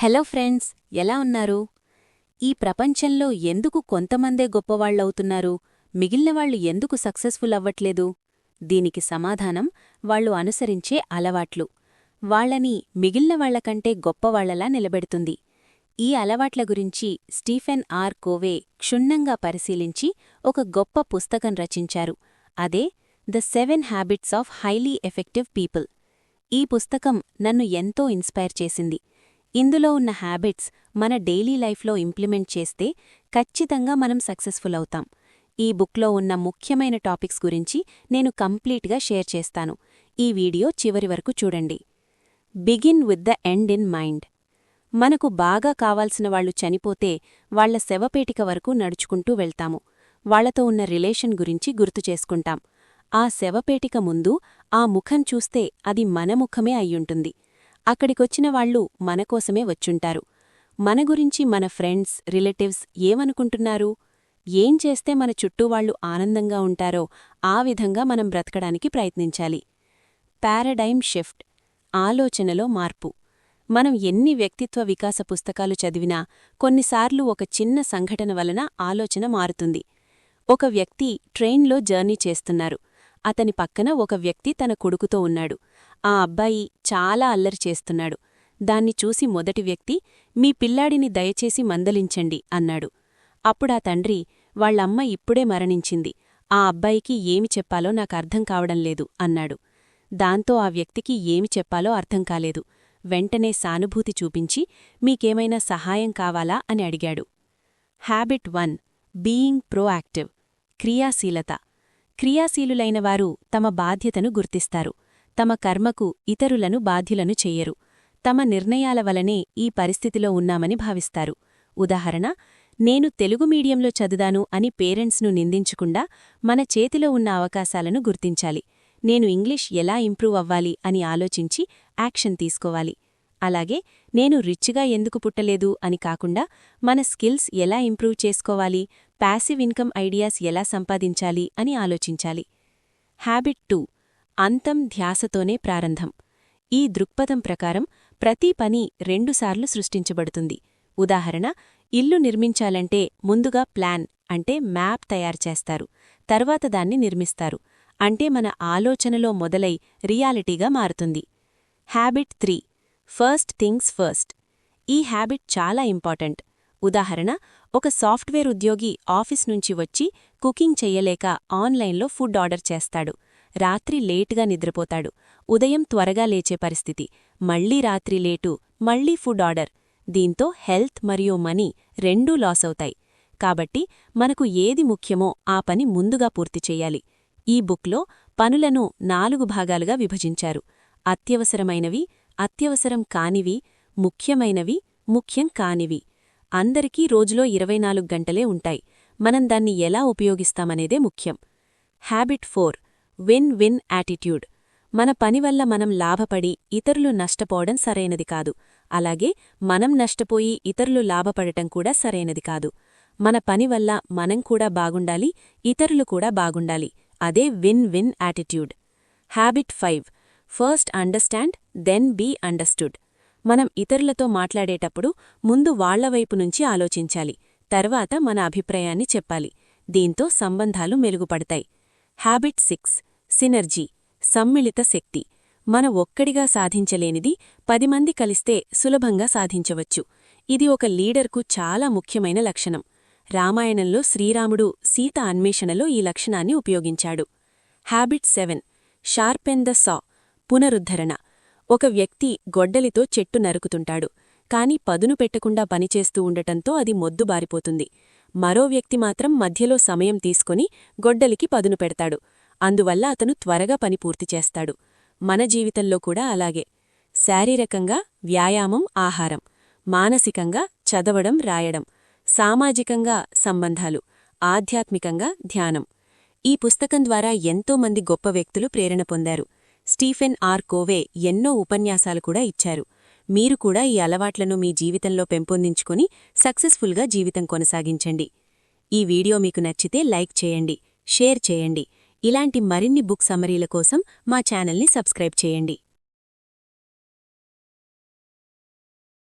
Hello friends, ఎలా ఉన్నారు? ఈ ప్రపంచంలో ఎందుకు కొంతమందే గొప్పవాళ్లవుతున్నారు, మిగిలినవాళ్లు ఎందుకు సక్సెస్ఫుల్ అవ్వట్లేదు? దీనికి సమాధానం వాళ్లు అనుసరించే అలవాట్లు. వాళ్లని మిగిలినవాళ్లకంటే గొప్పవాళ్లలా నిలబెడుతుంది. ఈ అలవాట్ల గురించి స్టీఫెన్ ఆర్ కోవే క్షుణ్ణంగా పరిశీలించి ఒక గొప్ప పుస్తకం రచించారు. అదే the 7 habits of highly effective people. ఈ పుస్తకం నన్ను ఎంతో ఇన్స్పైర్ చేసింది. ఇందులో ఉన్న హ్యాబిట్స్ మన డైలీ లైఫ్లో ఇంప్లిమెంట్ చేస్తే ఖచ్చితంగా మనం సక్సెస్ఫుల్ అవుతాం. ఈ బుక్లో ఉన్న ముఖ్యమైన టాపిక్స్ గురించి నేను కంప్లీట్గా షేర్ చేస్తాను. ఈ వీడియో చివరి వరకు చూడండి. Begin with the end in mind. మనకు బాగా కావాల్సిన వాళ్లు చనిపోతే వాళ్ల శవపేటిక వరకు నడుచుకుంటూ వెళ్తాము. వాళ్లతో ఉన్న రిలేషన్ గురించి గుర్తు చేసుకుంటాం. ఆ శవపేటిక ముందు ఆ ముఖం చూస్తే అది మన ముఖమే అయ్యుంటుంది. అక్కడికొచ్చిన వాళ్లు మనకోసమే వచ్చుంటారు. మన గురించి మన ఫ్రెండ్స్, రిలేటివ్స్ ఏమనుకుంటున్నారు? ఏం చేస్తే మన చుట్టూ వాళ్లు ఆనందంగా ఉంటారో ఆ విధంగా మనం బ్రతకడానికి ప్రయత్నించాలి. Paradigm shift. ఆలోచనలో మార్పు. మనం ఎన్ని వ్యక్తిత్వ వికాస పుస్తకాలు చదివినా కొన్నిసార్లు ఒక చిన్న సంఘటన వలన ఆలోచన మారుతుంది. ఒక వ్యక్తి ట్రైన్లో జర్నీ చేస్తున్నారు. అతని పక్కన ఒక వ్యక్తి తన కొడుకుతో ఉన్నాడు. ఆ అబ్బాయి చాలా అల్లరి చేస్తున్నాడు. దాన్ని చూసి మొదటి వ్యక్తి, మీ పిల్లాడిని దయచేసి మందలించండి అన్నాడు. అప్పుడా తండ్రి, వాళ్లమ్మ ఇప్పుడే మరణించింది. ఆ అబ్బాయికి ఏమి చెప్పాలో నాకర్థం కావడంలేదు అన్నాడు. దాంతో ఆ వ్యక్తికి ఏమి చెప్పాలో అర్థం కాలేదు. వెంటనే సానుభూతి చూపించి, మీకేమైనా సహాయం కావాలా అని అడిగాడు. హ్యాబిట్ 1. Being proactive. క్రియాశీలత. క్రియాశీలులైనవారు తమ బాధ్యతను గుర్తిస్తారు. తమ కర్మకు ఇతరులను బాధ్యులను చెయ్యరు. తమ నిర్ణయాల వలనే ఈ పరిస్థితిలో ఉన్నామని భావిస్తారు. ఉదాహరణ, నేను తెలుగు మీడియంలో చదివాను అని పేరెంట్స్ను నిందించకుండా మన చేతిలో ఉన్న అవకాశాలను గుర్తించాలి. నేను ఇంగ్లీష్ ఎలా ఇంప్రూవ్ అవ్వాలి అని ఆలోచించి యాక్షన్ తీసుకోవాలి. అలాగే నేను రిచ్గా ఎందుకు పుట్టలేదు అని కాకుండా మన స్కిల్స్ ఎలా ఇంప్రూవ్ చేసుకోవాలి, ప్యాసివ్ ఇన్కమ్ ఐడియాస్ ఎలా సంపాదించాలి అని ఆలోచించాలి. హ్యాబిట్ 2. అంతం ధ్యాసతోనే ప్రారంభం. ఈ దృక్పథం ప్రకారం ప్రతి పని 2 సార్లు సృష్టించబడుతుంది. ఉదాహరణ, ఇల్లు నిర్మించాలంటే ముందుగా ప్లాన్ అంటే మ్యాప్ తయారుచేస్తారు. తర్వాత దాన్ని నిర్మిస్తారు. అంటే మన ఆలోచనలో మొదలై రియాలిటీగా మారుతుంది. హ్యాబిట్ 3. First things first. ఈ హ్యాబిట్ చాలా ఇంపార్టెంట్. ఉదాహరణ, ఒక సాఫ్ట్వేర్ ఉద్యోగి ఆఫీస్ నుంచి వచ్చి కుకింగ్ చెయ్యలేక ఆన్లైన్లో ఫుడ్ ఆర్డర్ చేస్తాడు. రాత్రి లేటుగా నిద్రపోతాడు. ఉదయం త్వరగా లేచే పరిస్థితి. మళ్లీ రాత్రి లేటు, మళ్లీ ఫుడ్ ఆర్డర్. దీంతో హెల్త్ మరియు మనీ రెండూ లాస్ అవుతాయి. కాబట్టి మనకు ఏది ముఖ్యమో ఆ పని ముందుగా పూర్తి చెయ్యాలి. ఈ బుక్లో పనులను 4 భాగాలుగా విభజించారు. అత్యవసరమైనవి, అత్యవసరం కానివి, ముఖ్యమైనవి, ముఖ్యం కానివి. అందరికీ రోజులో 24 గంటలే ఉంటాయి. మనం దాన్ని ఎలా ఉపయోగిస్తామనేదే ముఖ్యం. హ్యాబిట్ 4. Win win attitude. మన పనివల్ల మనం లాభపడి ఇతరులు నష్టపోవడం సరైనది కాదు. అలాగే మనం నష్టపోయి ఇతరులు లాభపడటం కూడా సరైనది కాదు. మన పనివల్ల మనం కూడా బాగుండాలి, ఇతరులు కూడా బాగుండాలి. అదే win win attitude. Habit 5. First understand, then be understood. మనం ఇతరులతో మాట్లాడేటప్పుడు ముందు వాళ్లవైపు నుంచి ఆలోచించాలి. తర్వాత మన అభిప్రాయాన్ని చెప్పాలి. దీంతో సంబంధాలు మెరుగుపడతాయి. హ్యాబిట్ 6. సినర్జీ, సమ్మిళిత శక్తి. మన ఒక్కడిగా సాధించలేనిది 10 మంది కలిస్తే సులభంగా సాధించవచ్చు. ఇది ఒక లీడర్కు చాలా ముఖ్యమైన లక్షణం. రామాయణంలో శ్రీరాముడు సీత అన్వేషణలో ఈ లక్షణాన్ని ఉపయోగించాడు. హ్యాబిట్ 7. షార్పెన్ ద సా. పునరుద్ధరణ. ఒక వ్యక్తి గొడ్డలితో చెట్టు నరుకుతుంటాడు. కాని పదును పెట్టకుండా పనిచేస్తూ ఉండటంతో అది మొద్దుబారిపోతుంది. మరో వ్యక్తి మాత్రం మధ్యలో సమయం తీసుకొని గొడ్డలికి పదును పెడతాడు. అందువల్ల అతను త్వరగా పని పూర్తి చేస్తాడు. మన జీవితంలో కూడా అలాగే. శారీరకంగా వ్యాయామం, ఆహారం. మానసికంగా చదవడం, రాయడం. సామాజికంగా సంబంధాలు. ఆధ్యాత్మికంగా ధ్యానం. ఈ పుస్తకం ద్వారా ఎంతోమంది గొప్ప వ్యక్తులు ప్రేరణ పొందారు. స్టీఫెన్ ఆర్ కోవే ఎన్నో ఉపన్యాసాలు కూడా ఇచ్చారు. మీరు కూడా ఈ అలవాట్లను మీ జీవితంలో పెంపొందించుకుని సక్సెస్ఫుల్గా జీవితం కొనసాగించండి. ఈ వీడియో మీకు నచ్చితే లైక్ చేయండి, షేర్ చేయండి. ఇలాంటి మరిన్ని బుక్ సమ్మరీల కోసం మా ఛానల్ని సబ్స్క్రైబ్ చేయండి.